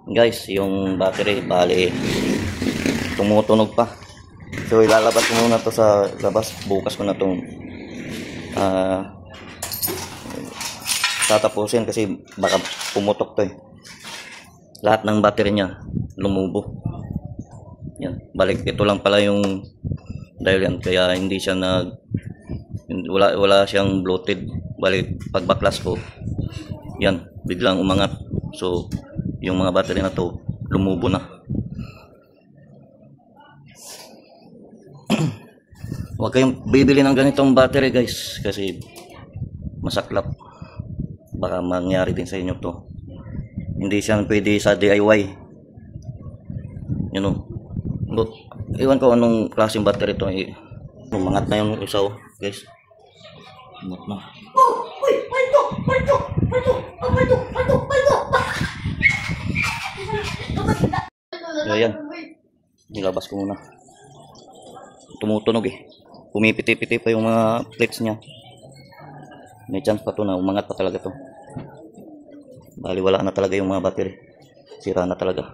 guys, yung battery bali tumutunog pa. So ilalabas ko muna to sa labas. Bukas ko na itong tatapusin kasi baka pumutok to eh. Lahat ng battery niya lumubo. Yan, balik ito lang pala yung dahil yan, kaya hindi siya wala siyang bloated. Balik pag baklas ko, yan, biglang umangat. So yung mga battery na to lumubo na. Huwag kayong bibili ng ganitong battery guys, kasi masaklap. Baka mangyari din sa inyo to. Hindi siya pwede sa DIY. You know. Iwan ko anong klaseng battery to. Umangat na yung isa guys. Umangat na. Ayan. Nilabas ko muna. Tumutunog eh. Pumipiti-piti pa yung mga plates niya. May chance pa to na umangat pa talaga to. Bali wala na talaga yung mga battery. Sira na talaga.